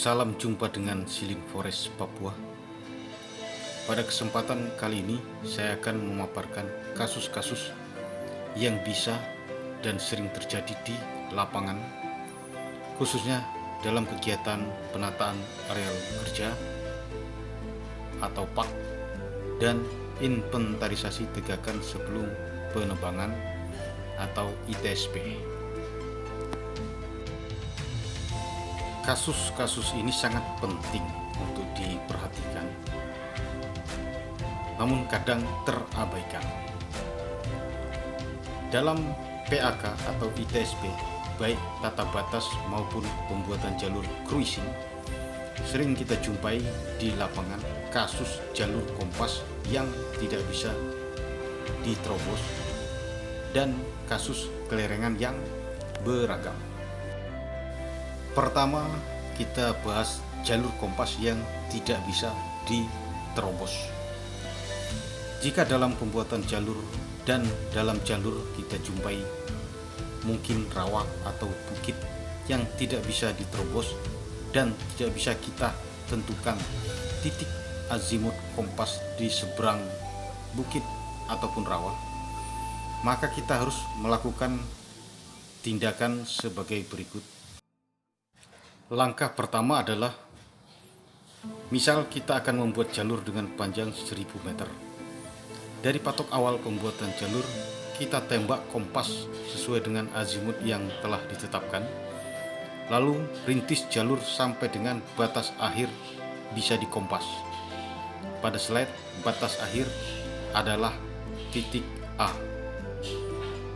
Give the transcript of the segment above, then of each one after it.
Salam jumpa dengan Siling Forest Papua. Pada kesempatan kali ini saya akan memaparkan kasus-kasus yang bisa dan sering terjadi di lapangan, khususnya dalam kegiatan penataan areal kerja atau PAK dan inventarisasi tegakan sebelum penebangan atau ITSP. Kasus-kasus ini sangat penting untuk diperhatikan, namun kadang terabaikan. Dalam PAK atau ITSP, baik tata batas maupun pembuatan jalur cruising, sering kita jumpai di lapangan kasus jalur kompas yang tidak bisa diterobos dan kasus kelerengan yang beragam. Pertama, kita bahas jalur kompas yang tidak bisa diterobos. Jika dalam pembuatan jalur dan dalam jalur kita jumpai mungkin rawa atau bukit yang tidak bisa diterobos dan tidak bisa kita tentukan titik azimut kompas di seberang bukit ataupun rawa, maka kita harus melakukan tindakan sebagai berikut. Langkah pertama adalah, misal kita akan membuat jalur dengan panjang 1000 meter. Dari patok awal pembuatan jalur, kita tembak kompas sesuai dengan azimut yang telah ditetapkan. Lalu rintis jalur sampai dengan batas akhir bisa dikompas. Pada slide, batas akhir adalah titik A.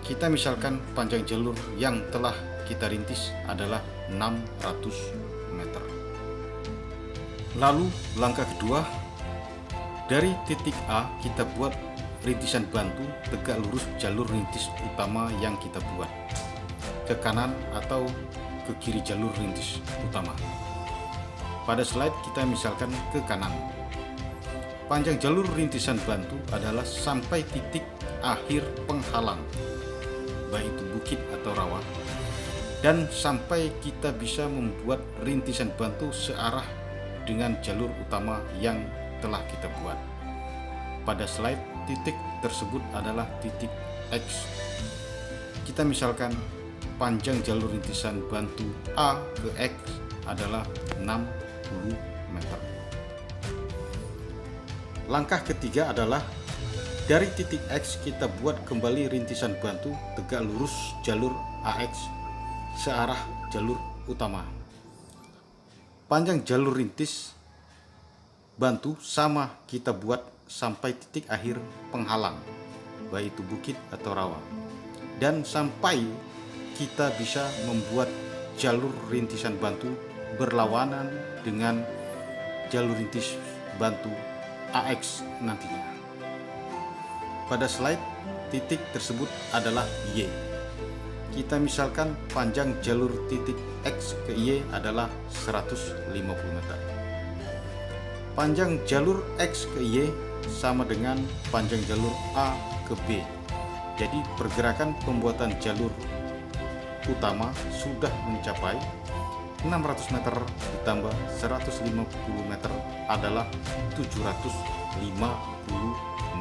Kita misalkan panjang jalur yang telah kita rintis adalah 600 meter. Lalu langkah kedua, dari titik A kita buat rintisan bantu tegak lurus jalur rintis utama yang kita buat, ke kanan atau ke kiri jalur rintis utama. Pada slide kita misalkan ke kanan. Panjang jalur rintisan bantu adalah sampai titik akhir penghalang, baik itu bukit atau rawa, dan sampai kita bisa membuat rintisan bantu searah dengan jalur utama yang telah kita buat. Pada slide, titik tersebut adalah titik X. Kita misalkan panjang jalur rintisan bantu A ke X adalah 60 meter. Langkah ketiga adalah dari titik X kita buat kembali rintisan bantu tegak lurus jalur AX searah jalur utama. Panjang jalur rintis bantu sama kita buat sampai titik akhir penghalang, baik itu bukit atau rawa, dan sampai kita bisa membuat jalur rintisan bantu berlawanan dengan jalur rintis bantu AX nantinya. Pada slide, titik tersebut adalah Y. Kita misalkan panjang jalur titik X ke Y adalah 150 meter. Panjang jalur X ke Y sama dengan panjang jalur A ke B. Jadi pergerakan pembuatan jalur utama sudah mencapai 600 meter ditambah 150 meter adalah 750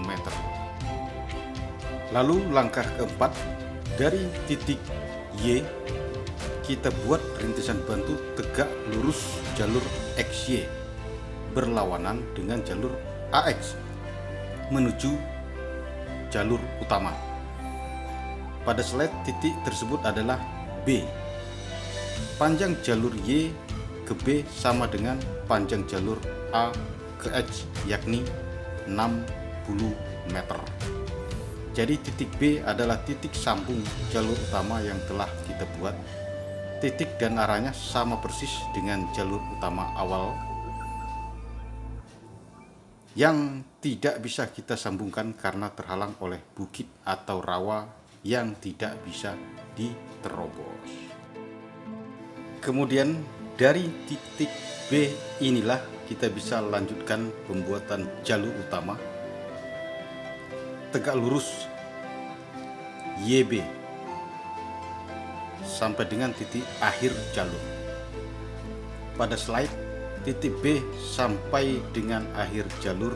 meter. Lalu langkah keempat, dari titik Y kita buat rintisan bantu tegak lurus jalur XY berlawanan dengan jalur AX menuju jalur utama. Pada slide, titik tersebut adalah B. Panjang jalur Y ke B sama dengan panjang jalur A ke X, yakni 60 meter. Jadi titik B adalah titik sambung jalur utama yang telah kita buat. Titik dan arahnya sama persis dengan jalur utama awal yang tidak bisa kita sambungkan karena terhalang oleh bukit atau rawa yang tidak bisa diterobos. Kemudian dari titik B inilah kita bisa lanjutkan pembuatan jalur utama tegak lurus YB sampai dengan titik akhir jalur. pada slide, titik B sampai dengan akhir jalur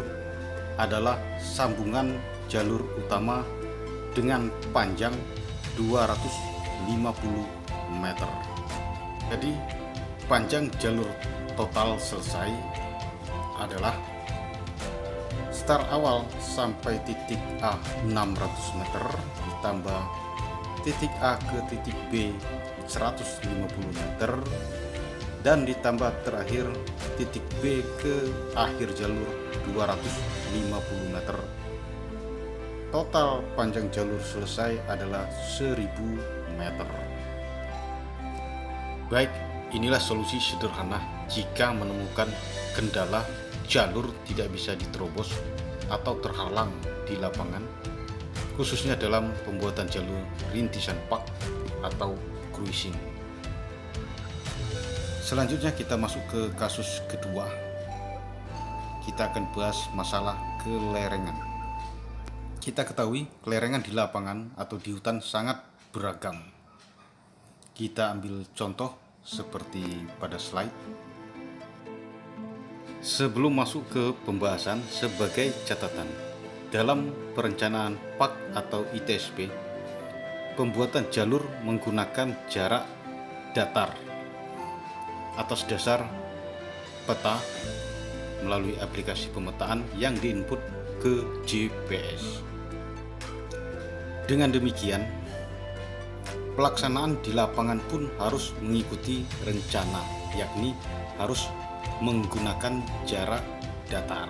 adalah sambungan jalur utama dengan panjang 250 meter. Jadi panjang jalur total selesai adalah start awal sampai titik A 600 meter ditambah titik A ke titik B 150 meter dan ditambah terakhir titik B ke akhir jalur 250 meter. Total panjang jalur selesai adalah 1000 meter. Baik, inilah solusi sederhana jika menemukan kendala jalur tidak bisa diterobos atau terhalang di lapangan, khususnya dalam pembuatan jalur rintisan park atau cruising. Selanjutnya kita masuk ke kasus kedua. Kita akan bahas masalah kelerengan. Kita ketahui kelerengan di lapangan atau di hutan sangat beragam. Kita ambil contoh seperti pada slide. Sebelum masuk ke pembahasan, sebagai catatan, dalam perencanaan park atau ITSP, pembuatan jalur menggunakan jarak datar atas dasar peta melalui aplikasi pemetaan yang diinput ke GPS. Dengan demikian, pelaksanaan di lapangan pun harus mengikuti rencana, yakni harus menggunakan jarak datar.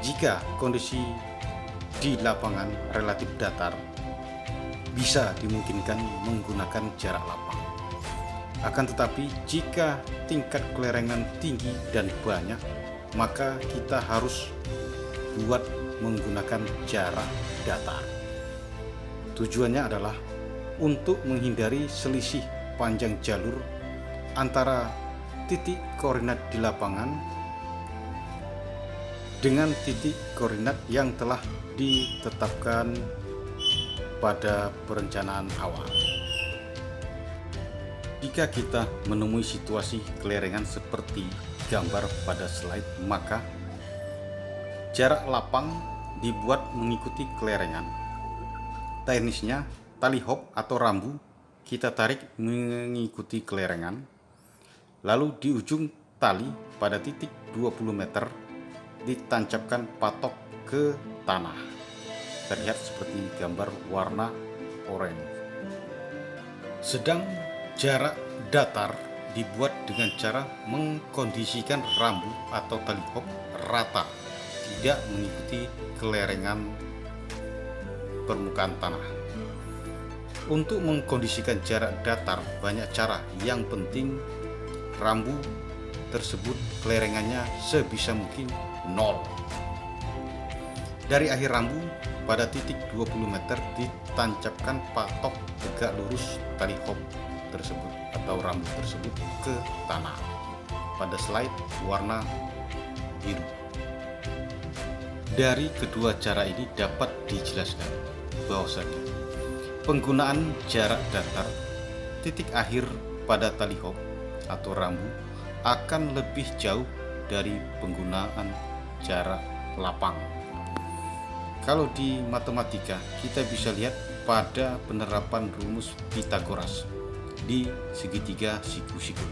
Jika kondisi di lapangan relatif datar, bisa dimungkinkan menggunakan jarak lapang. Akan tetapi, jika tingkat kelerengan tinggi dan banyak, maka kita harus buat menggunakan jarak datar. Tujuannya adalah untuk menghindari selisih panjang jalur antara titik koordinat di lapangan dengan titik koordinat yang telah ditetapkan pada perencanaan awal. Jika kita menemui situasi kelerengan seperti gambar pada slide, maka jarak lapang dibuat mengikuti kelerengan. Teknisnya, tali hop atau rambu kita tarik mengikuti kelerengan, lalu di ujung tali pada titik 20 meter ditancapkan patok ke tanah. Terlihat seperti gambar warna oranye. Sedang jarak datar dibuat dengan cara mengkondisikan rambu atau tali hop rata, tidak mengikuti kelerengan permukaan tanah. Untuk mengkondisikan jarak datar banyak cara, yang penting rambu tersebut kelerengannya sebisa mungkin 0. Dari akhir rambu pada titik 20 meter ditancapkan patok tegak lurus tali hop tersebut atau rambu tersebut ke tanah. Pada slide warna biru. Dari kedua cara ini dapat dijelaskan bahwasanya penggunaan jarak datar titik akhir pada tali hop atau rambu akan lebih jauh dari penggunaan jarak lapang. Kalau di matematika kita bisa lihat pada penerapan rumus Pythagoras di segitiga siku-siku.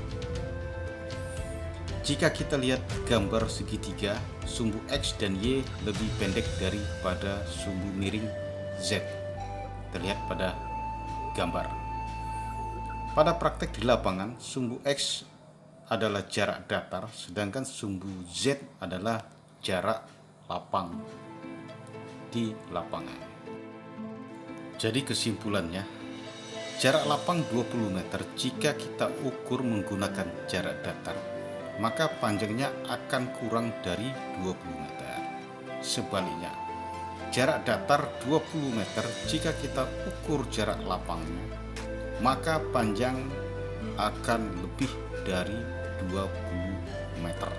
Jika kita lihat gambar segitiga, sumbu X dan Y lebih pendek daripada sumbu miring Z. Terlihat pada gambar. Pada praktek di lapangan, sumbu X adalah jarak datar, sedangkan sumbu Z adalah jarak lapang di lapangan. Jadi kesimpulannya, jarak lapang 20 meter jika kita ukur menggunakan jarak datar, maka panjangnya akan kurang dari 20 meter. Sebaliknya, jarak datar 20 meter jika kita ukur jarak lapangnya, maka panjang akan lebih dari 20 meter.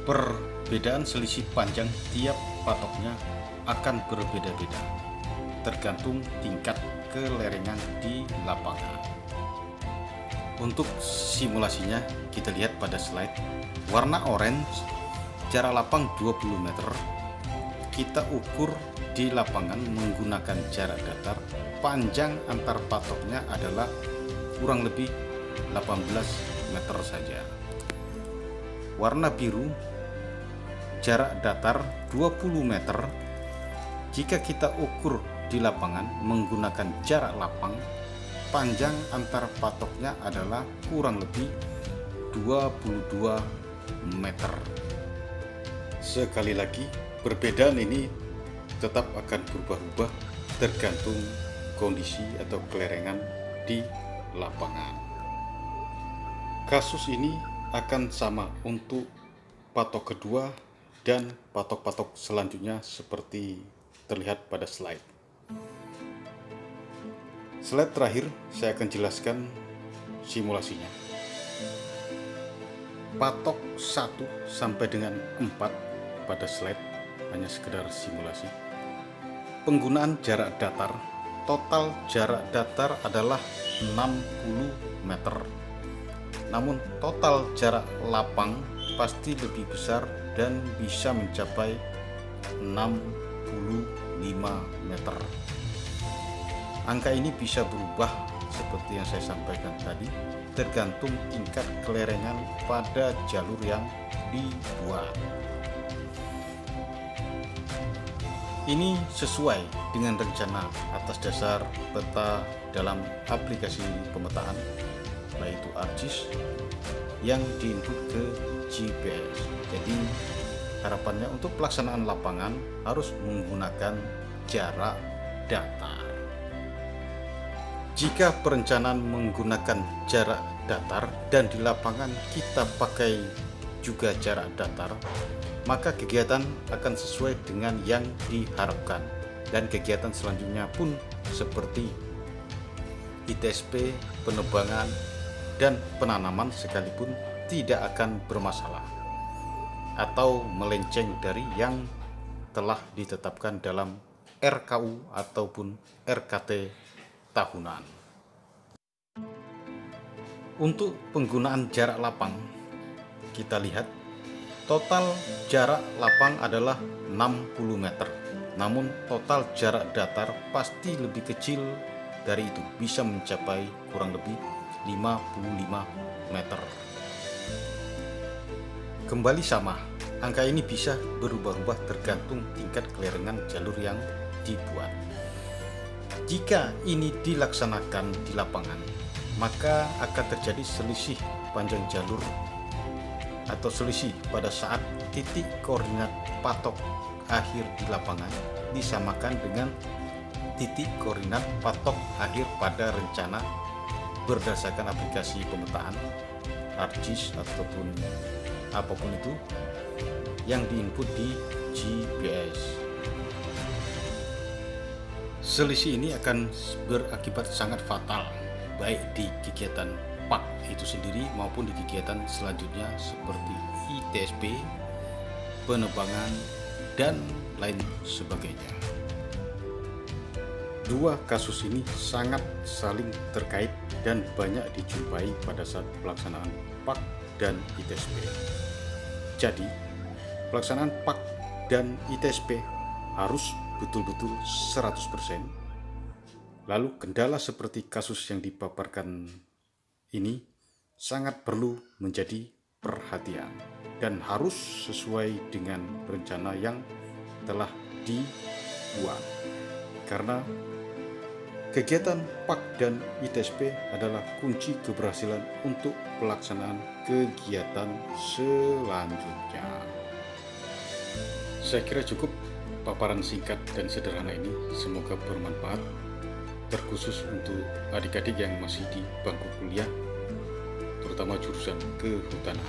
Perbedaan selisih panjang tiap patoknya akan berbeda-beda, tergantung tingkat kelerengan di lapangan. Untuk simulasinya kita lihat pada slide. Warna orange, jarak lapang 20 meter. Kita ukur di lapangan menggunakan jarak datar. Panjang antar patoknya adalah kurang lebih 18 meter saja. Warna biru, jarak datar 20 meter. Jika kita ukur di lapangan menggunakan jarak lapang, panjang antar patoknya adalah kurang lebih 22 meter. Sekali lagi, perbedaan ini tetap akan berubah-ubah tergantung kondisi atau kelerengan di lapangan. Kasus ini akan sama untuk patok kedua dan patok-patok selanjutnya seperti terlihat pada slide. Slide terakhir saya akan jelaskan simulasinya. Patok 1 sampai dengan 4 pada slide hanya sekedar simulasi. Penggunaan jarak datar, total jarak datar adalah 60 meter. Namun total jarak lapang pasti lebih besar dan bisa mencapai 65 meter. Angka ini bisa berubah seperti yang saya sampaikan tadi, tergantung tingkat kelerengan pada jalur yang dibuat. Ini sesuai dengan rencana atas dasar peta dalam aplikasi pemetaan, yaitu ArcGIS, yang diinput ke GPS. Jadi harapannya untuk pelaksanaan lapangan harus menggunakan jarak datar. Jika perencanaan menggunakan jarak datar dan di lapangan kita pakai juga jarak datar, maka kegiatan akan sesuai dengan yang diharapkan, dan kegiatan selanjutnya pun seperti ITSP, penebangan, dan penanaman sekalipun tidak akan bermasalah atau melenceng dari yang telah ditetapkan dalam RKU ataupun RKT tahunan. Untuk penggunaan jarak lapang, kita lihat total jarak lapang adalah 60 meter. Namun total jarak datar pasti lebih kecil dari itu, bisa mencapai kurang lebih 55 meter. Kembali sama, angka ini bisa berubah-ubah tergantung tingkat kelerengan jalur yang dibuat. Jika ini dilaksanakan di lapangan, maka akan terjadi selisih panjang jalur atau selisih pada saat titik koordinat patok akhir di lapangan disamakan dengan titik koordinat patok akhir pada rencana berdasarkan aplikasi pemetaan ArcGIS ataupun apapun itu yang diinput di GPS. Selisih ini akan berakibat sangat fatal baik di kegiatan PAK itu sendiri maupun di kegiatan selanjutnya seperti ITSP, penebangan, dan lain sebagainya. Dua kasus ini sangat saling terkait dan banyak dijumpai pada saat pelaksanaan PAK dan ITSP. Jadi, pelaksanaan PAK dan ITSP harus betul-betul 100%. Lalu kendala seperti kasus yang dipaparkan ini sangat perlu menjadi perhatian dan harus sesuai dengan rencana yang telah dibuat. Karena kegiatan PAK dan ITSP adalah kunci keberhasilan untuk pelaksanaan kegiatan selanjutnya. Saya kira cukup paparan singkat dan sederhana ini, semoga bermanfaat, terkhusus untuk adik-adik yang masih di bangku kuliah, terutama jurusan kehutanan.